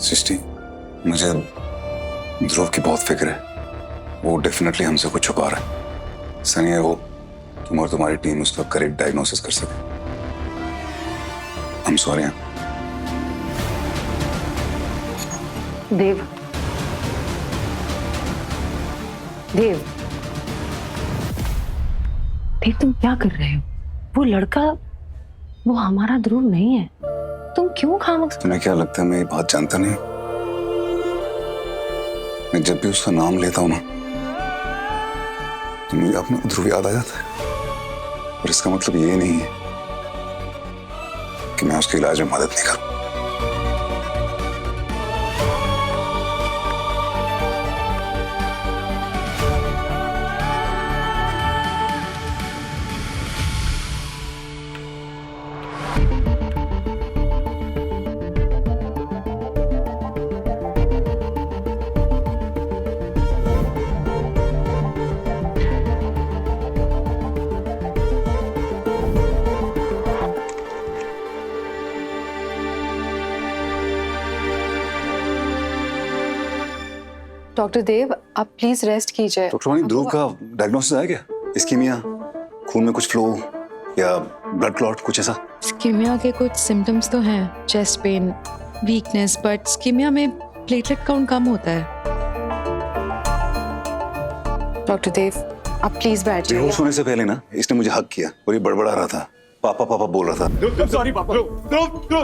सृष्टि, मुझे ध्रुव की बहुत फिक्र है। वो डेफिनेटली हमसे कुछ छुपा रहा है। ऐसा नहीं है वो तुम और तुम्हारी टीम उसका करेक्ट डायग्नोसिस कर सके। I am sorry. देव, देव, देव, तुम क्या कर रहे हो? वो लड़का, वो हमारा ध्रुव नहीं है। तुम क्यों खामोश? तुम्हें क्या लगता है मैं ये बात जानता नहीं? मैं जब भी उसका नाम लेता हूं ना तो मुझे अपना ध्रुव याद आ जाता है। और इसका मतलब ये नहीं है कि मैं उसके इलाज में मदद नहीं करूं। डॉक्टर देव, आप प्लीज रेस्ट कीजिए। डॉक्टर वानी, ध्रुव का डायग्नोसिस आया क्या? इस्कीमिया, खून में कुछ फ्लो या ब्लड क्लॉट, कुछ ऐसा? स्कीमिया के कुछ सिम्टम्स तो हैं, chest pain, weakness, but ischaemia में प्लेटलेट काउंट कम होता है। डॉक्टर देव, आप प्लीज बैठ जाइए। बेहोश होने से पहले ना इसने मुझे हक किया और ये बड़बड़ा रहा था, पापा पापा बोल रहा था। सॉरी पापा,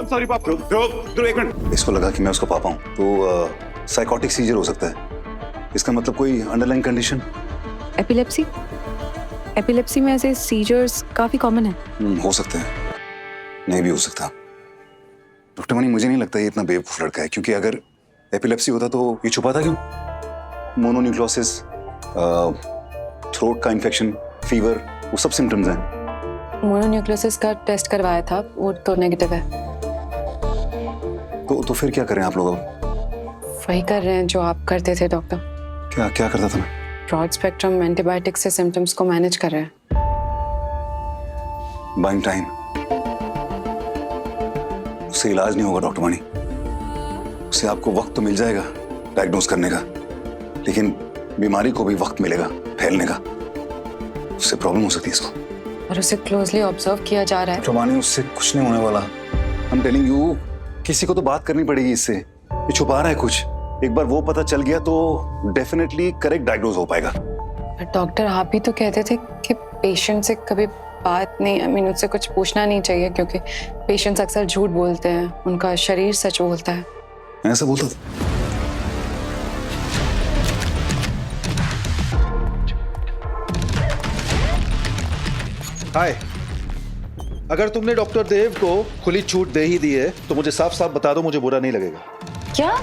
सॉरी पापा, ध्रुव एक मिनट। इसको लगा कि मैं उसका पापा हूँ, तो साइकोटिक सीजर हो सकता है। इसका मतलब कोई अंडरलाइन कंडीशन? एपिलेप्सी? एपिलेप्सी में ऐसे सीजर्स काफी कॉमन है। हो सकता है, नहीं भी हो सकता। डॉक्टर मनी, मुझे नहीं लगता ये इतना बेवकूफ लड़का है, क्योंकि अगर एपिलेप्सी होता तो ये छुपाता क्यों? मोनोन्यूक्लियोसिस, थ्रोट का इन्फेक्शन, फीवर, वो सब सिम्टम्स हैं। मोनोन्यूक्लियोसिस का टेस्ट करवाया था, वो तो नेगेटिव है। तो फिर क्या करें आप लोग? वही कर रहे हैं जो आप करते थे डॉक्टर। क्या क्या करता था मैं? ब्रॉड स्पेक्ट्रम एंटीबायोटिक से सिम्टम्स को मैनेज कर रहे हैं। Buying time. उससे इलाज नहीं होगा डॉक्टर मनी। उससे आपको वक्त तो मिल जाएगा डायग्नोस करने का, लेकिन बीमारी को भी वक्त मिलेगा फैलने का। उससे प्रॉब्लम हो सकती है इसको। और उसे क्लोजली ऑब्जर्व किया जा रहा है। डॉक्टर मनी, उससे कुछ नहीं होने वाला। आई एम टेलिंग यू, किसी को तो बात करनी पड़ेगी इससे। ये छुपा रहा है कुछ। एक बार वो पता चल गया तो डेफिनेटली करेक्ट डायग्नोज हो पाएगा। डॉक्टर, आप भी तो कहते थे कि पेशेंट से कभी बात नहीं, आई मीन उससे कुछ पूछना नहीं चाहिए, क्योंकि पेशेंट्स अक्सर झूठ बोलते हैं, उनका शरीर सच बोलता है। मैं ऐसा बोलता था? हाय, अगर तुमने डॉक्टर देव को खुली छूट दे ही दी है तो मुझे साफ साफ बता दो, मुझे बुरा नहीं लगेगा। क्या?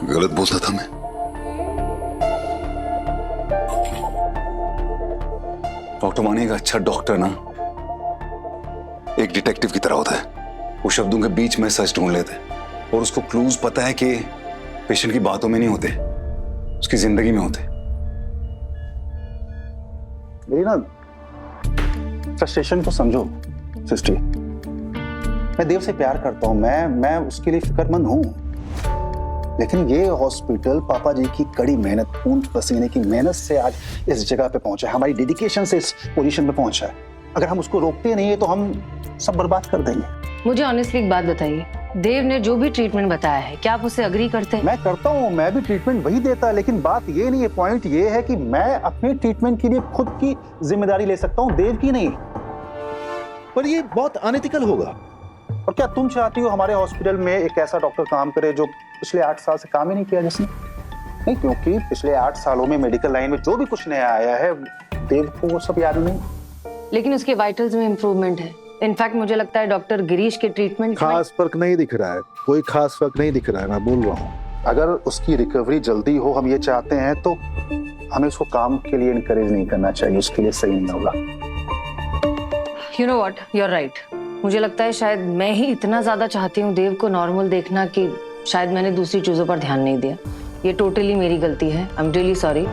गलत बोलता था मैं। डॉक्टर मानी, एक अच्छा डॉक्टर ना एक डिटेक्टिव की तरह होता है। वो शब्दों के बीच में सच ढूंढ लेते हैं और उसको क्लूज पता है कि पेशेंट की बातों में नहीं होते, उसकी जिंदगी में होते। मेरी ना फ्रस्ट्रेशन को समझो सिस्टर। मैं देव से प्यार करता हूं, मैं उसके लिए फिक्रमंद हूं, लेकिन ये हॉस्पिटल पापा जी की कड़ी मेहनत, खून पसीने की मेहनत से आज इस जगह पे पहुंचा है, हमारी डेडिकेशन से इस पोजीशन पे पहुंचा है। अगर हम उसको रोकते नहीं है तो हम सब बर्बाद कर देंगे। मुझे ऑनेस्टली एक बात बताइए, देव ने जो भी ट्रीटमेंट बताया है, क्या आप उससे अग्री करते हैं? मैं करता हूँ, मैं भी ट्रीटमेंट वही देता, लेकिन बात ये नहीं है, पॉइंट ये है कि मैं अपने ट्रीटमेंट के लिए खुद की जिम्मेदारी ले सकता हूँ, देव की नहीं। पर ये बहुत अनएथिकल होगा। और क्या तुम चाहती हो हमारे हॉस्पिटल में एक ऐसा डॉक्टर काम करे जो पिछले 8 साल से काम ही नहीं किया जिसने? नहीं, क्योंकि पिछले 8 सालों में मेडिकल लाइन में जो भी कुछ नया आया है देव को वो सब याद नहीं। लेकिन उसके वाइटल्स में इम्प्रूवमेंट है। इनफैक्ट मुझे लगता है डॉक्टर गिरीश के ट्रीटमेंट खास फर्क नहीं दिख रहा है, कोई खास फर्क नहीं दिख रहा है, मैं बोल रहा हूँ। अगर उसकी रिकवरी जल्दी हो, हम ये चाहते हैं, तो हमें उसको काम के लिए इनकरेज नहीं करना चाहिए, उसके लिए सही नहीं होगा। You know what, you are right. मुझे लगता है शायद मैं ही इतना ज्यादा चाहती हूँ देव को नॉर्मल देखना कि शायद मैंने दूसरी चीजों पर ध्यान नहीं दिया। ये टोटली मेरी गलती है। I am really sorry.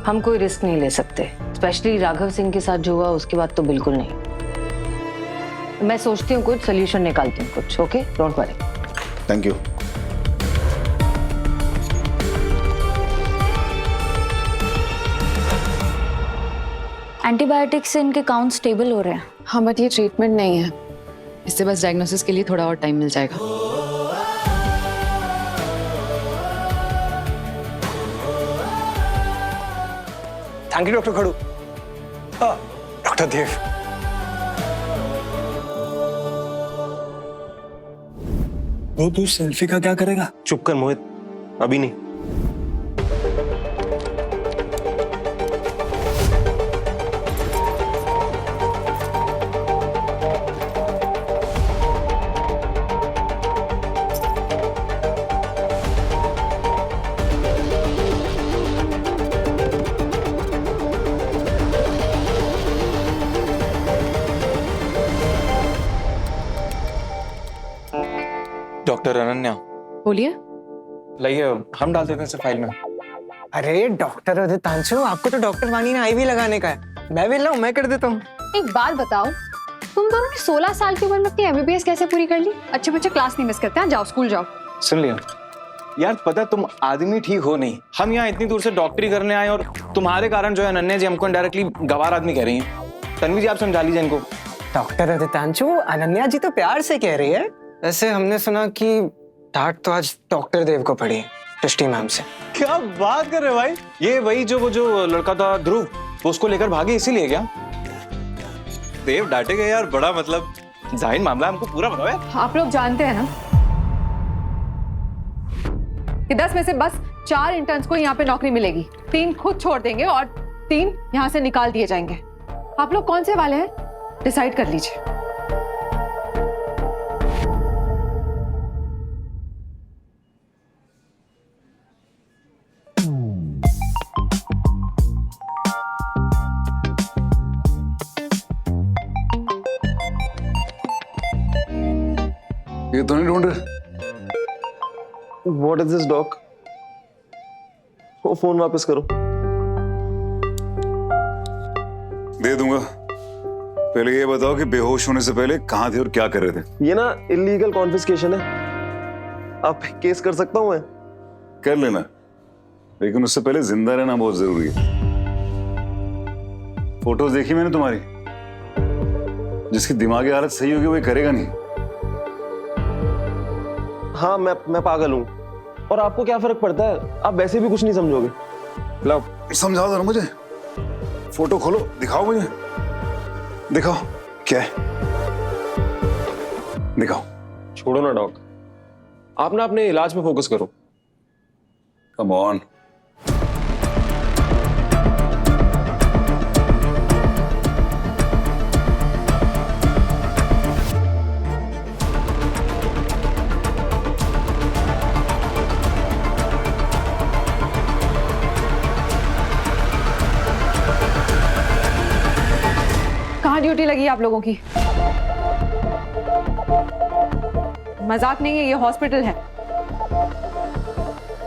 हम कोई रिस्क नहीं ले सकते, स्पेशली राघव सिंह के साथ जो हुआ उसके बाद तो बिल्कुल नहीं। मैं सोचती हूँ कुछ सोल्यूशन निकालती हूँ कुछ. Okay, don't worry. Thank you. Antibiotics से इनके काउंट स्टेबल हो रहे हैं. हाँ बट ये ट्रीटमेंट नहीं है, इससे बस डायग्नोसिस के लिए थोड़ा और टाइम मिल जाएगा. Thank you doctor Khadu. Doctor Dev, वो तू सेल्फी का क्या करेगा? चुप कर मोहित, अभी नहीं. डॉक्टर अनन्या, बोलिए. लाइए हम डाल देते हैं इसे फाइल में. अरे डॉक्टर अधितांशु, आपको तो डॉक्टर वानी ने आईवी लगाने का है. मैं भी लाऊं, मैं कर देता हूँ. एक बात बताओ, तुम दोनों ने 16 साल की उम्र में अपनी एमबीबीएस कैसे पूरी कर ली? अच्छे बच्चे क्लास नहीं मिस करते हैं. जाओ स्कूल जाओ. सुन लिया यार, पता है तुम आदमी ठीक हो नहीं. हम यहाँ इतनी दूर से डॉक्टरी करने आए और तुम्हारे कारण जो है अनन्या जी हमको इनडायरेक्टली गवार आदमी कह रही हैं. तन्वी जी आप समझा लीजिए इनको. डॉक्टर अधितांशु, अनन्या जी तो प्यार से कह रही है. वैसे हमने सुना कि डांट तो आज डॉक्टर देव को पड़ी है दृष्टि मैम से. क्या बात कर रहे हो भाई? ये वही वो जो लड़का था ध्रुव, वो उसको लेकर भागे इसीलिए क्या? देव डांटे गए यार, बड़ा मतलब जाहिर मामला, हमको पूरा बताओ यार. आप लोग जानते हैं ना कि 10 में से बस 4 इंटर्न्स को यहाँ पे नौकरी मिलेगी. 3 खुद छोड़ देंगे और 3 यहाँ से निकाल दिए जाएंगे. आप लोग कौन से वाले हैं, डिसाइड कर लीजिए. ये तो नहीं ढूंढ रहे. What is this doc? वो फोन वापस करो. दे दूंगा. पहले ये बताओ कि बेहोश होने से पहले कहाँ थे और क्या कर रहे थे? ये ना इलीगल कॉन्फिस्केशन है. आप केस कर सकता हूँ मैं? कर लेना, लेकिन उससे पहले जिंदा रहना बहुत जरूरी है. फोटोज देखी मैंने तुम्हारी. जिसकी दिमागी हालत सही होगी वो ये करेगा नहीं. हाँ मैं पागल हूँ. और आपको क्या फर्क पड़ता है? आप वैसे भी कुछ नहीं समझोगे. लाओ समझाओ जरा मुझे. फोटो खोलो, दिखाओ मुझे. दिखाओ क्या है, दिखाओ. छोड़ो ना डॉक, आप ना अपने इलाज पे फोकस करो. Come on. कहाँ ड्यूटी लगी है आप लोगों की? मजाक नहीं है, ये हॉस्पिटल है.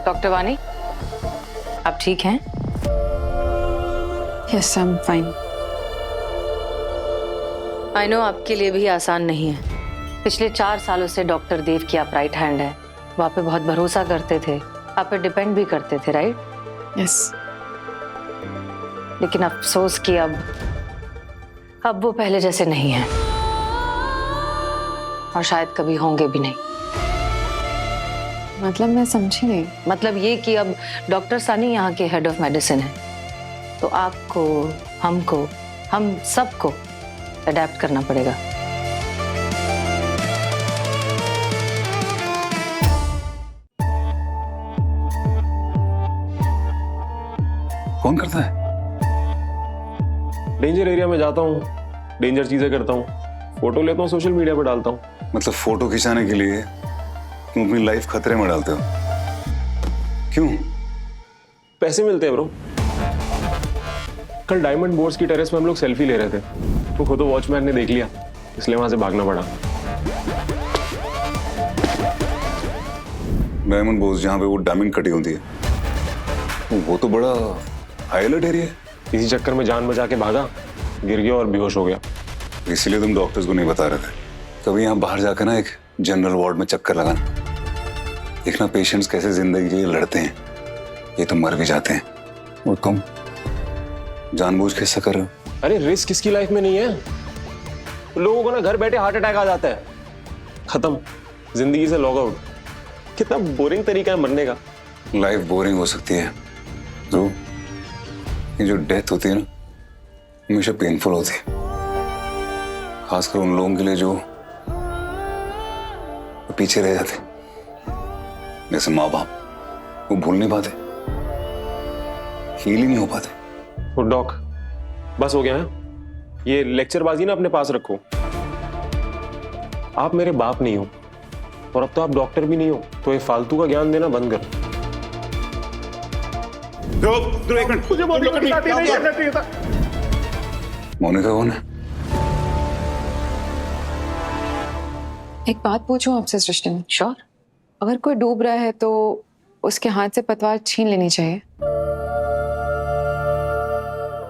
डॉक्टर वानी, आप ठीक हैं? Yes I am fine. I know आपके लिए भी आसान नहीं है. पिछले 4 सालों से डॉक्टर देव की आप राइट हैंड है. वो आप पे बहुत भरोसा करते थे, आप पे डिपेंड भी करते थे, राइट? यस. लेकिन अफसोस कि अब वो पहले जैसे नहीं है और शायद कभी होंगे भी नहीं. मतलब मैं समझी नहीं. मतलब ये कि अब डॉक्टर सानी यहाँ के हेड ऑफ मेडिसिन है, तो आपको, हमको, हम सबको अडेप्ट करना पड़ेगा. कौन करता है? डेंजर एरिया में जाता हूँ, डेंजर चीजें करता हूँ, फोटो लेता हूँ, सोशल मीडिया पे डालता हूँ. मतलब फोटो खिंचाने के लिए तुम अपनी लाइफ खतरे में डालते हो? क्यों? पैसे मिलते हैं ब्रो. कल डायमंड बोर्ड्स की टेरेस पे हम लोग सेल्फी ले रहे थे, तो खुद वॉचमैन ने देख लिया, इसलिए वहां से भागना पड़ा. डायमंड बोर्स जहाँ पे वो डायमंड कटी होती है, वो तो बड़ा हाई अलर्ट एरिया है. इसी चक्कर में जान बचा के भागा, गिर गया और बेहोश हो गया. इसीलिए तुम डॉक्टर्स को नहीं बता रहे थे? कभी यहाँ बाहर जाकर ना एक जनरल वार्ड में चक्कर लगाना, देखना पेशेंट्स कैसे जिंदगी के लिए लड़ते हैं, ये तो मर भी जाते हैं और तुम जानबूझ के ऐसा कर रहे हो। अरे रिस्क किसकी लाइफ में नहीं है? लोगों को ना घर बैठे हार्ट अटैक आ जाता है, खत्म, जिंदगी से लॉग आउट। कितना बोरिंग तरीका है मरने का। लाइफ बोरिंग हो सकती है ध्रुव, ये जो डेथ होती है ना हमेशा पेनफुल होती है, खासकर उन लोगों के लिए जो पीछे रह जाते, जैसे माँ बाप। वो भूल नहीं पाते, फील ही नहीं हो पाते। वो डॉक, बस हो गया है ये लेक्चरबाजी ना अपने पास रखो। आप मेरे बाप नहीं हो और अब तो आप डॉक्टर भी नहीं हो, तो ये फालतू का ज्ञान देना बंद करो। मोनिका कौन है? एक बात पूछूं आपसे सृष्टि में? श्योर। अगर कोई डूब रहा है तो उसके हाथ से पतवार छीन लेनी चाहिए।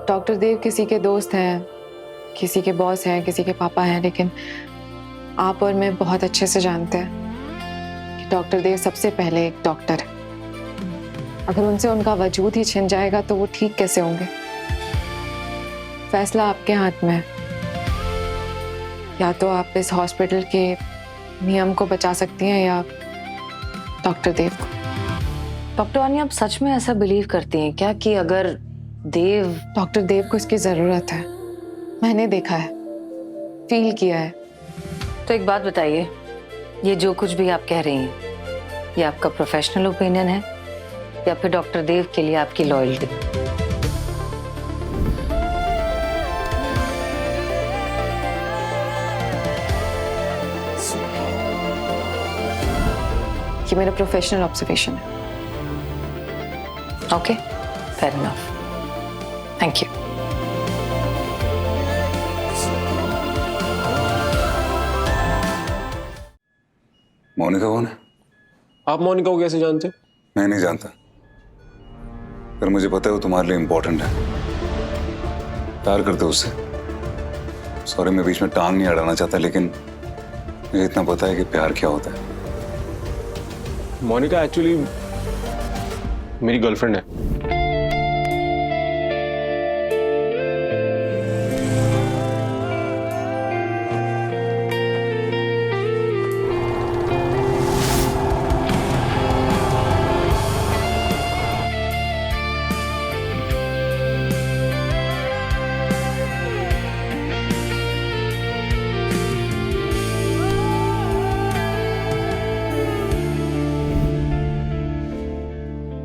डॉक्टर देव किसी के दोस्त हैं, किसी के बॉस हैं, किसी के पापा हैं, लेकिन आप और मैं बहुत अच्छे से जानते हैं कि डॉक्टर देव सबसे पहले एक डॉक्टर है। अगर उनसे उनका वजूद ही छिन जाएगा तो वो ठीक कैसे होंगे? फैसला आपके हाथ में है। या तो आप इस हॉस्पिटल के नियम को बचा सकती हैं या डॉक्टर देव को। डॉक्टर वानी, आप सच में ऐसा बिलीव करती हैं क्या कि अगर देव... डॉक्टर देव को इसकी जरूरत है। मैंने देखा है, फील किया है। तो एक बात बताइए, ये जो कुछ भी आप कह रही हैं, ये आपका प्रोफेशनल ओपिनियन है या फिर डॉक्टर देव के लिए आपकी लॉयल्टी? ये मेरा प्रोफेशनल ऑब्जर्वेशन है। Okay, fair enough, thank you. Monica कौन है? आप मोनिका को कैसे जानते? मैं नहीं जानता, पर मुझे पता है वो तुम्हारे लिए इंपॉर्टेंट है, प्यार करते हो उससे। सॉरी, मैं बीच में टांग नहीं अड़ाना चाहता, लेकिन मुझे इतना पता है कि प्यार क्या होता है। मोनिका एक्चुअली मेरी गर्लफ्रेंड है।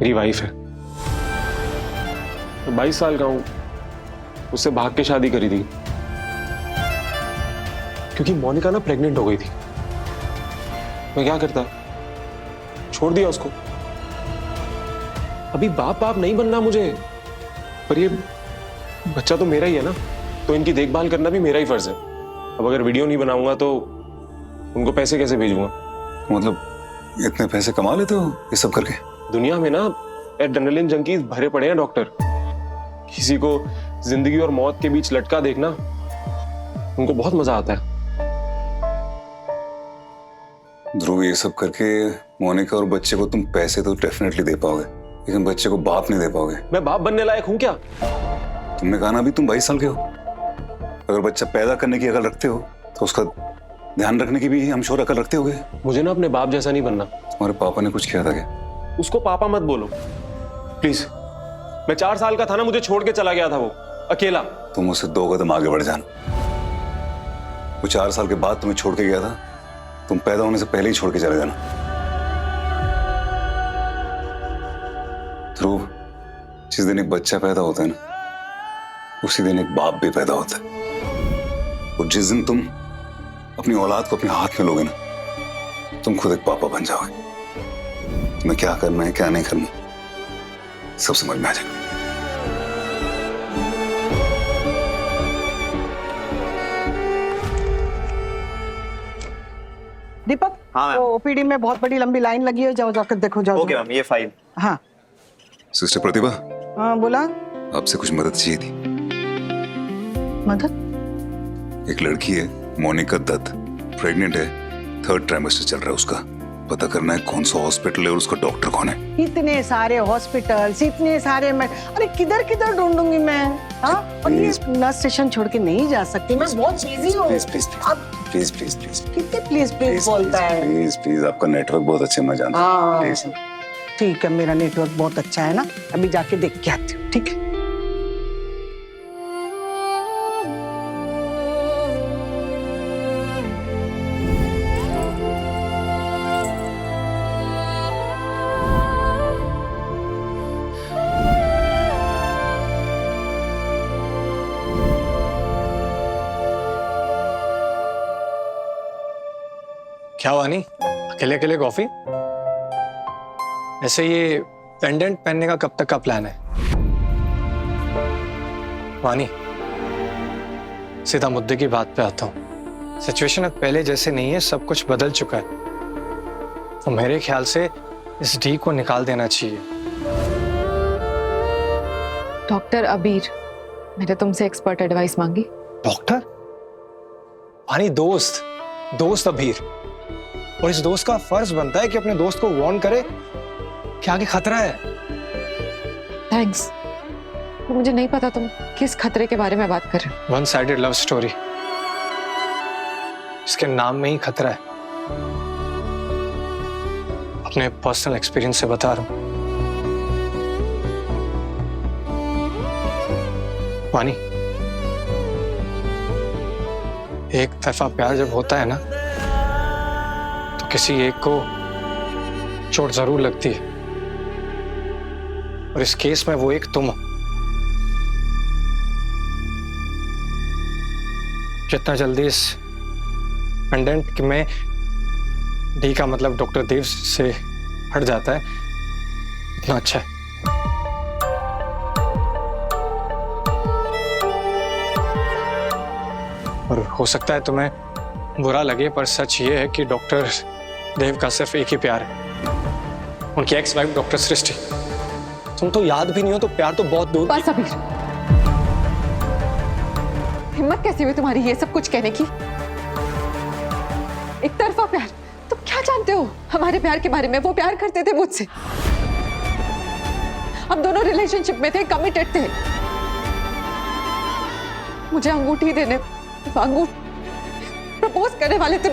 मेरी वाइफ है, मैं 22 साल का हूं, उससे भाग के शादी करी थी क्योंकि मोनिका ना प्रेग्नेंट हो गई थी। मैं क्या करता, छोड़ दिया उसको। अभी बाप नहीं बनना मुझे, पर ये बच्चा तो मेरा ही है ना, तो इनकी देखभाल करना भी मेरा ही फर्ज है। अब अगर वीडियो नहीं बनाऊंगा तो उनको पैसे कैसे भेजूंगा? मतलब इतने पैसे कमा लेते हो ये सब करके? दुनिया में ना एड्रेनलिन जंकीज भरे पड़े हैं डॉक्टर। किसी को जिंदगी और मौत के बीच लटका देखना उनको बहुत मजा आता है। ध्रुव, ये सब करके मोनिका और बच्चे को तुम पैसे तो डेफिनेटली दे पाओगे, लेकिन बच्चे को बाप नहीं दे पाओगे। मैं बाप बनने लायक हूं क्या? तुमने कहा ना अभी तुम 22 साल के हो। अगर बच्चा पैदा करने की अकल रखते हो तो उसका ध्यान रखने की भी हम श्योर अकल रखते होगे। मुझे ना अपने बाप जैसा नहीं बनना। तुम्हारे पापा ने कुछ किया था क्या? उसको पापा मत बोलो प्लीज। मैं 4 साल का था ना, मुझे छोड़ के चला गया था वो अकेला। तुम उससे 2 कदम आगे बढ़ जाना। वो 4 साल के बाद तुम्हें छोड़ के गया था, तुम पैदा होने से पहले ही छोड़ के चले जाना। ध्रुव, जिस दिन एक बच्चा पैदा होता है ना, उसी दिन एक बाप भी पैदा होता है। और जिस दिन तुम अपनी औलाद को अपने हाथ में लोगे ना, तुम खुद एक पापा बन जाओगे। तुम्हें क्या करना है क्या नहीं करना सब समझ में आ जाएगा। दीपक, हाँ तो ओपीडी में बहुत बड़ी लंबी लाइन लगी है, जाओ जाकर देखो। जाओ। ओके मैम, ये फाइल। हाँ सिस्टर प्रतिभा, हाँ बोला। आपसे कुछ मदद चाहिए थी। मदद? एक लड़की है मोनिका दत्त, प्रेग्नेंट है, 3rd ट्राइमेस्टर चल रहा है उसका। पता करना है कौन सा हॉस्पिटल है और उसका डॉक्टर कौन है। इतने सारे हॉस्पिटल्स, इतने सारे अरे किधर किधर ढूंढूंगी मैं? हाँ, और ये नर्स स्टेशन छोड़ के नहीं जा सकती, मैं बहुत बिजी हूँ। Please please please please please कितने प्लीज प्लीज बोलता है? प्लीज प्लीज, आपका नेटवर्क बहुत अच्छे, मैं जानता हूँ। हाँ प्लीज। ठीक है, मेरा नेटवर्क बहुत अच्छा है ना, अभी जाके देख के आती हूँ, ठीक है? क्या वानी, अकेले अकेले कॉफी? ऐसे ये पेंडेंट पहनने का कब तक का प्लान है? वानी, सीधा मुद्दे की बात पे आता हूँ। सिचुएशन अब पहले जैसे नहीं है, सब कुछ बदल चुका है। तो मेरे ख्याल से इस डी को निकाल देना चाहिए। डॉक्टर अबीर, मैंने तुमसे एक्सपर्ट एडवाइस मांगी। डॉक्टर? वानी, दोस्त अबीर। और इस दोस्त का फर्ज बनता है कि अपने दोस्त को वार्न करे कि आगे खतरा है। थैंक्स, मुझे नहीं पता तुम किस खतरे के बारे में बात कर रहे हो। वन साइडेड लव स्टोरी, इसके नाम में ही खतरा है। अपने पर्सनल एक्सपीरियंस से बता रहा हूं। वानी, एक तरफा प्यार जब होता है ना, तो किसी एक को चोट जरूर लगती है, और इस केस में वो एक तुम हो। जितना जल्दी इस पेंडेंट में डी का मतलब डॉक्टर देव से हट जाता है, इतना अच्छा है। और हो सकता है तुम्हें बुरा लगे, पर सच ये है कि डॉक्टर देव का सिर्फ एक ही प्यार है, उनकी एक्स वाइफ डॉक्टर सृष्टि। तुम तो याद भी नहीं हो तो प्यार तो बहुत दूर। बस अबीर, हिम्मत कैसी हुई तुम्हारी ये सब कुछ कहने की? एक तरफा प्यार, तुम क्या जानते हो हमारे प्यार के बारे में? वो प्यार करते थे मुझसे, हम दोनों रिलेशनशिप में थे, कमिटेड थे। मुझे अंगूठी देने, प्रपोज करने वाले थे।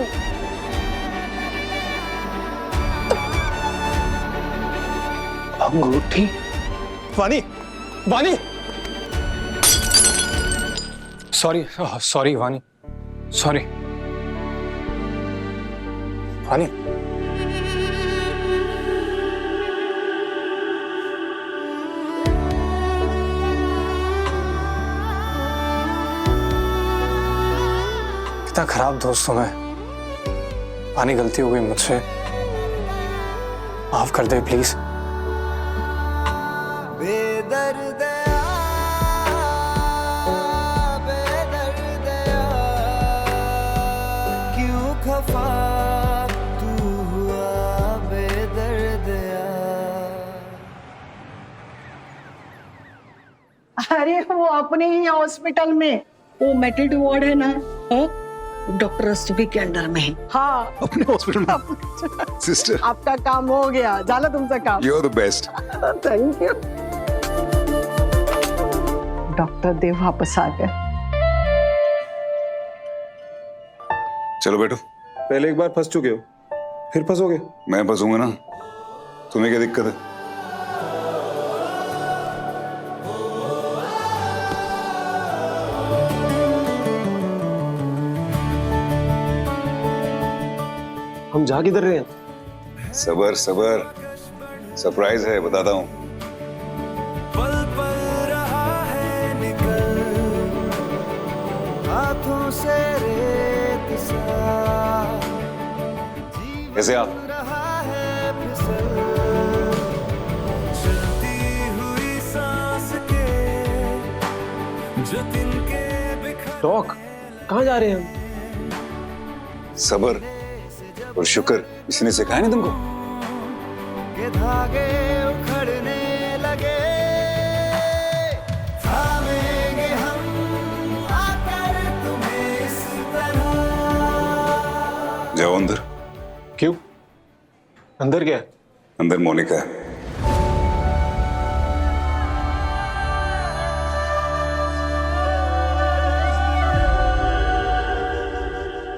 अंगूठी? वानी, वानी, सॉरी वानी, सॉरी वानी। कितना खराब दोस्त हूं मैं। वानी, गलती हो गई मुझसे, माफ कर दे प्लीज। अरे वो अपने ही हॉस्पिटल में, वो मेटर्निटी वार्ड है ना, डॉक्टर रस्तोगी के अंडर में है। हाँ, अपने हॉस्पिटल में। सिस्टर, आपका काम हो गया, झालं तुमचं काम। You are the best. Thank you. Doctor Dev वापस आ गए। चलो बैठो। पहले एक बार फंस चुके हो, फिर फंसोगे। मैं फंसूंगा ना, तुम्हें क्या दिक्कत है? हम जा किधर रहे हैं? सबर सबर, सरप्राइज है, बताता हूँ। कैसे आप? डॉक, कहाँ जा रहे हैं हम? सबर और शुक्र, किसी ने सिखाया नहीं तुमको? के धागे उखड़ने लगे, थामेंगे हम आकर तुम्हें इस तरह। जाओ अंदर। क्यों? अंदर क्या है? अंदर मोनिका है।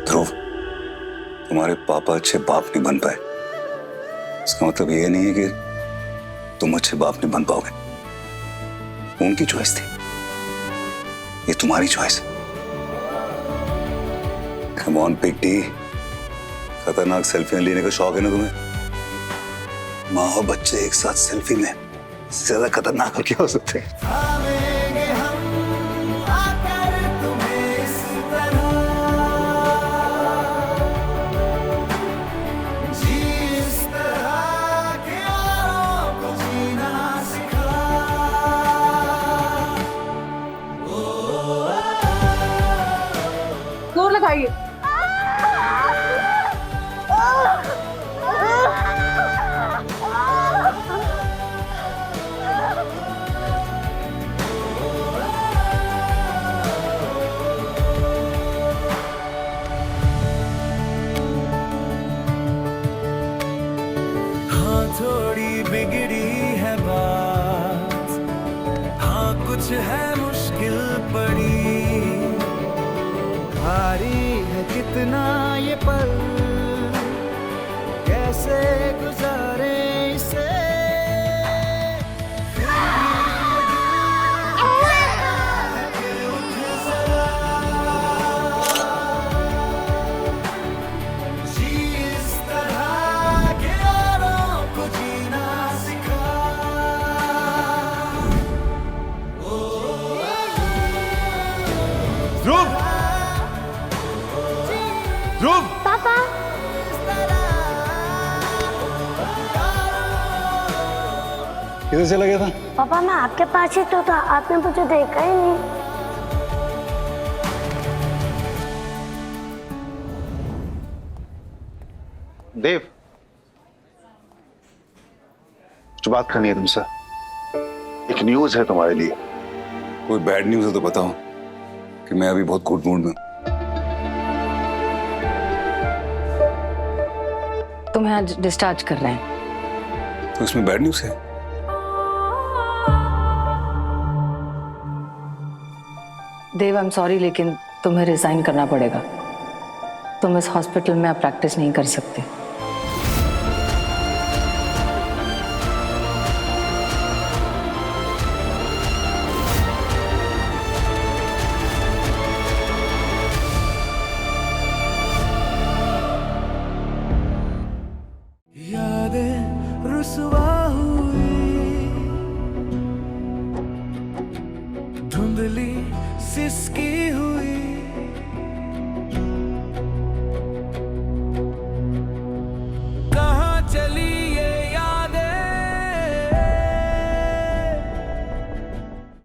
ध्रुव, तुम्हारे पापा अच्छे बाप नहीं बन पाए, इसका मतलब ये नहीं है कि तुम अच्छे बाप नहीं बन पाओगे। उनकी चॉइस थी, ये तुम्हारी चॉइस है। कम ऑन बिग डी, खतरनाक सेल्फियां लेने का शौक है ना तुम्हें? माँ और बच्चे एक साथ सेल्फी में, इससे ज्यादा खतरनाक क्या हो सकते हैं? थामेंगे हम आकर तुम्हें इस तरह, जी इस तरह के औरों को जीना सिखा। जोर लगाइए। हाँ थोड़ी बिगड़ी है बात, हाँ कुछ है मुश्किल पड़ी, भारी है कितना ये पल, कैसे गुजारे इसे। जी इस तरह के औरों को जीना सिखा। ध्रुव! ध्रुव! पापा किधर चला गया था? पापा मैं आपके पास ही तो था, आपने मुझे देखा ही नहीं। देव, कुछ बात करनी है तुमसे। एक न्यूज है तुम्हारे लिए। कोई बैड न्यूज है तो बताओ, कि मैं अभी बहुत गुड मूड में हूं। तुम्हें आज डिस्चार्ज कर रहे हैं। तो इसमें बैड न्यूज है? देव, आई एम सॉरी, लेकिन तुम्हें रिजाइन करना पड़ेगा। तुम इस हॉस्पिटल में अब प्रैक्टिस नहीं कर सकते। यादें रुसवा हुई, धुंधली सिसकी